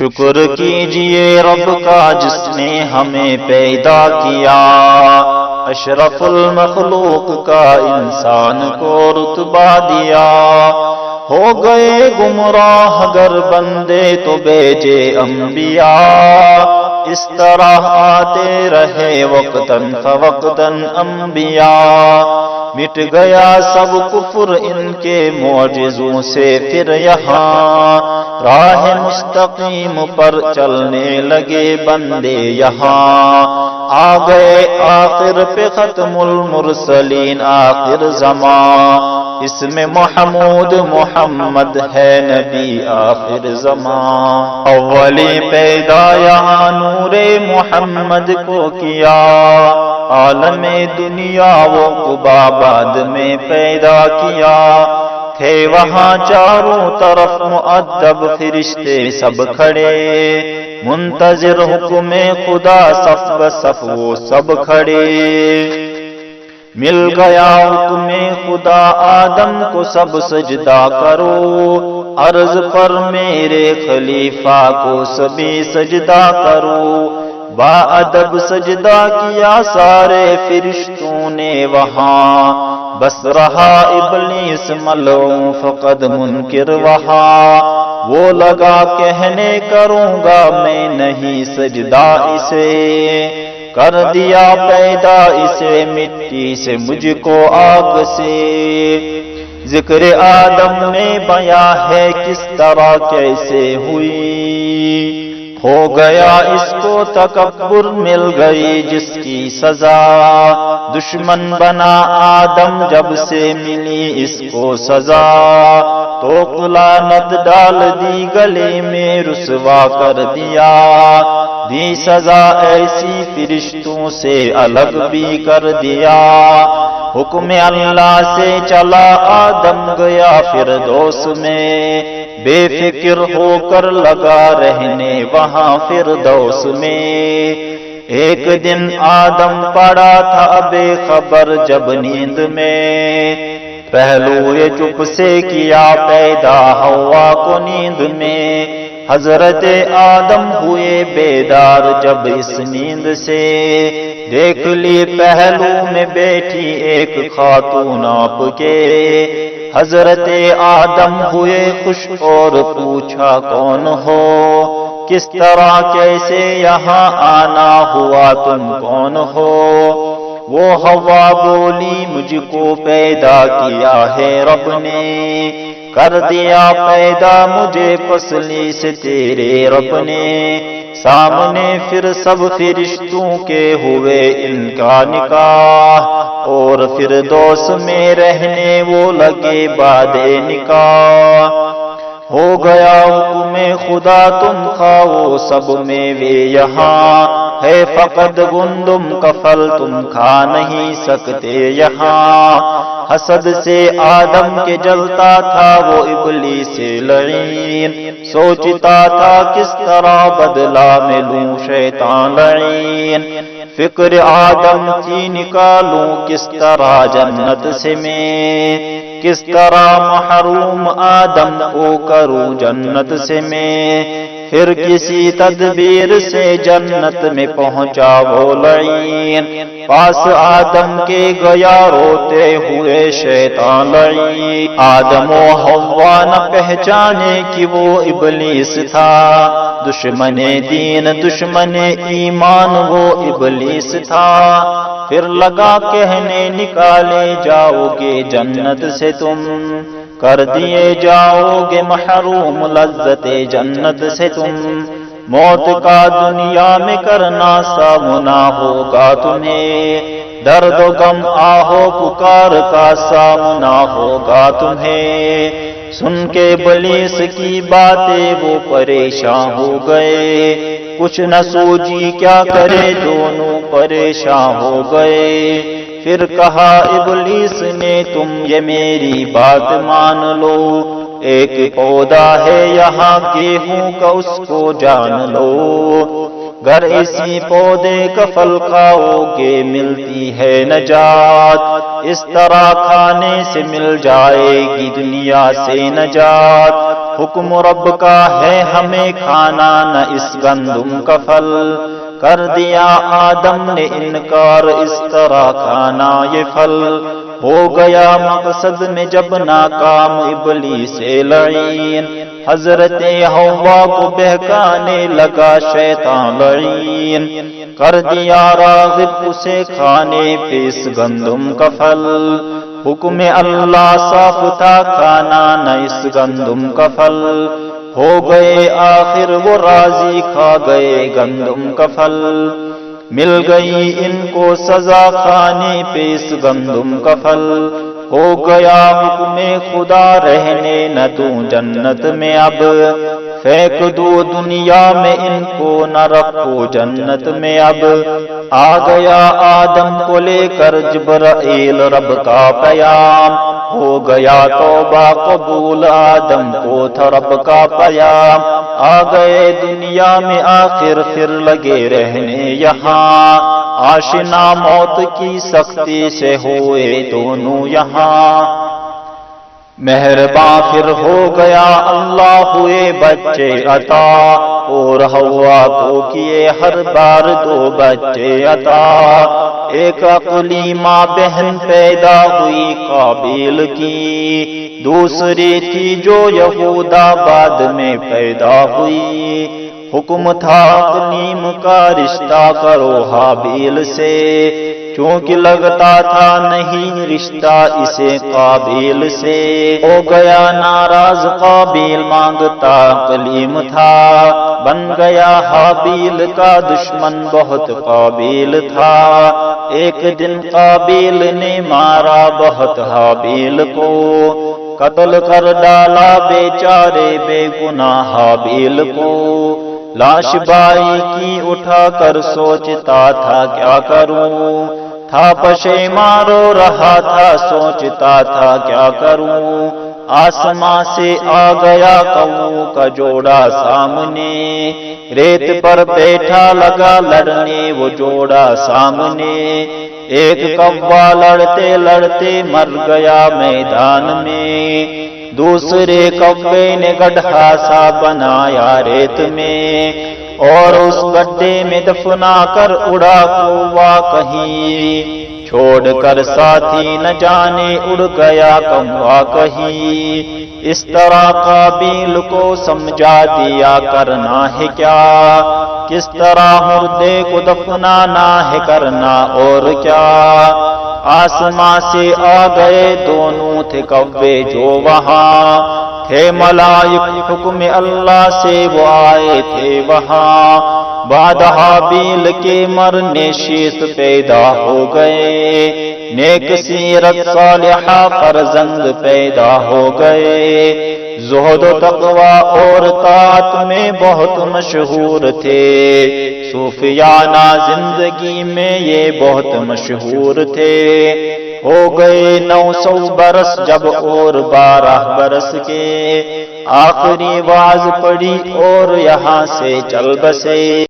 شکر کیجئے رب کا جس نے ہمیں پیدا کیا، اشرف المخلوق کا انسان کو رتبہ دیا۔ ہو گئے گمراہ گر بندے تو بھیجے انبیاء، اس طرح آتے رہے وقتاً فوقتاً انبیاء۔ مٹ گیا سب کفر ان کے معجزوں سے پھر یہاں، راہ مستقیم پر چلنے لگے بندے یہاں۔ آ گئے آخر پہ ختم المرسلین آخر زمان، اس میں محمود محمد ہے نبی آخر زمان۔ اولی پیدا یہاں نور محمد کو کیا، عالم دنیا وہ قبا بعد میں پیدا کیا۔ تھے وہاں چاروں طرف مؤدب فرشتے سب کھڑے، منتظر حکم خدا صف بصف وہ سب کھڑے۔ مل گیا حکم خدا آدم کو سب سجدہ کرو، عرض پر میرے خلیفہ کو سبھی سجدہ کرو۔ با ادب سجدہ کیا سارے فرشتوں نے وہاں، بس رہا ابلیس ملعون فقط منکر وہاں۔ وہ لگا کہنے کروں گا میں نہیں سجدہ اسے، کر دیا پیدا اسے مٹی سے مجھ کو آگ سے۔ ذکر آدم میں بیاں ہے کس طرح کیسے ہوئی، ہو گیا اس کو تکبر مل گئی جس کی سزا۔ دشمن بنا آدم جب سے ملی اس کو سزا، تو لعنت ڈال دی گلے میں رسوا کر دیا۔ دی سزا ایسی فرشتوں سے الگ بھی کر دیا، حکم اللہ سے چلا آدم گیا فردوس میں، بے فکر ہو کر لگا رہنے وہاں فردوس میں۔ ایک دن آدم پڑا تھا بے خبر جب نیند میں، پہلو یہ چپ سے کیا پیدا ہوا کو نیند میں۔ حضرت آدم ہوئے بیدار جب اس نیند سے، دیکھ لی پہلو میں بیٹھی ایک خاتون آپ کے۔ حضرت آدم ہوئے خوش اور پوچھا کون ہو، کس طرح کیسے یہاں آنا ہوا تم کون ہو؟ وہ حوا بولی مجھ کو پیدا کیا ہے رب نے، کر دیا پیدا مجھے پسلی سے تیرے رب نے۔ سامنے پھر سب فرشتوں کے ہوئے ان کا نکاح، اور فردوس میں رہنے وہ لگے بعد نکاح۔ ہو گیا حکم خدا تم کھاؤ سب میوے یہاں، ہے فقط گندم کا پھل تم کھا نہیں سکتے یہاں۔ حسد سے آدم کے جلتا تھا وہ ابلیس سے لعین، سوچتا تھا کس طرح بدلہ میں لوں شیطان لعین۔ فکر آدم کی نکالوں کس طرح جنت سے میں، کس طرح محروم آدم کو کروں جنت سے میں۔ پھر کسی تدبیر سے جنت میں پہنچا وہ لعین، پاس آدم کے گیا روتے ہوئے شیطان لعین۔ آدم و حوا نہ پہچانے کہ وہ ابلیس تھا، دشمن دین دشمن ایمان وہ ابلیس تھا۔ پھر لگا کہنے نکالے جاؤ گے جنت سے تم، کر دیے جاؤ گے محروم لذت جنت سے تم۔ موت کا دنیا میں کرنا سامنا ہوگا تمہیں، درد و غم آہو پکار کا سامنا ہوگا تمہیں۔ سن کے ابلیس کی باتیں وہ پریشان ہو گئے، کچھ نہ سوچی کیا کرے دونوں پریشان ہو گئے۔ پھر کہا ابلیس نے تم یہ میری بات مان لو، ایک پودا ہے یہاں گیہوں کا اس کو جان لو، گر اسی پودے کا پھل کھاؤ گے ملتی ہے نجات، اس طرح کھانے سے مل جائے گی دنیا سے نجات۔ حکم رب کا ہے ہمیں کھانا نہ اس گندم کا پھل، کر دیا آدم نے انکار اس طرح کھانا یہ پھل، ہو گیا مقصد میں جب ناکام ابلیس لعین، حضرت حوا کو بہکانے لگا شیطان لعین، کر دیا راغب اسے کھانے پہ اس گندم کا پھل، حکم اللہ صاف تھا کھانا نہ اس گندم کا پھل، ہو گئے آخر وہ راضی کھا گئے گندم کا پھل، مل گئی ان کو سزا کھانے پہ اس گندم کا پھل، ہو گیا حکم خدا رہنے نہ دوں جنت میں اب، پھینک دو دنیا میں ان کو نہ رکھو جنت میں اب، آ گیا آدم کو لے کر جبرائیل رب کا پیام، ہو گیا توبہ قبول آدم کو تھا رب کا پیام، آ گئے دنیا میں آخر پھر لگے رہنے یہاں، آشنا موت کی سختی سے ہوئے دونوں یہاں، مہرباں پھر ہو گیا اللہ ہوئے بچے عطا، اور حوا کو کیے ہر بار 2 بچے عطا، ایک عقلی ماں بہن پیدا ہوئی قابیل کی، دوسری تھی جو یہودا بعد میں پیدا ہوئی، حکم تھا اقلیم کا رشتہ کرو حابیل سے، چونکہ لگتا تھا نہیں رشتہ اسے قابیل سے، ہو گیا ناراض قابیل مانگتا اقلیم تھا، بن گیا حابیل کا دشمن بہت قابیل تھا، ایک دن قابیل نے مارا بہت حابیل کو، قتل کر ڈالا بیچارے بے گناہ حابیل کو، لاش بائی کی اٹھا کر سوچتا تھا کیا کروں، تھا پشیمان رو رہا تھا سوچتا تھا کیا کروں، آسمان سے آ گیا کوں کا جوڑا سامنے، ریت پر بیٹھا لگا لڑنے وہ جوڑا سامنے، ایک کوا لڑتے لڑتے مر گیا میدان میں، دوسرے کوے نے گڈھا سا بنایا ریت میں، اور اس گڈھے میں دفنا کر اڑا کوا کہیں، چھوڑ کر ساتھی نہ جانے اڑ گیا کوا کہیں، اس طرح قابیل کو سمجھا دیا کرنا ہے کیا، کس طرح مردے کو دفنانا ہے کرنا اور کیا، آسمان سے آ گئے دونوں تھے کوے جو وہاں، تھے ملائک حکم اللہ سے وہ آئے تھے وہاں، بعد حابیل کے مرنے شیت پیدا ہو گئے، نیک سیرت صالحہ فرزند پیدا ہو گئے، زہد و تقوی اور طاعت میں بہت مشہور تھے، صوفیانہ زندگی میں یہ بہت مشہور تھے، ہو گئے 900 برس جب اور 12 برس کے، آخری واز پڑی اور یہاں سے چل بسے۔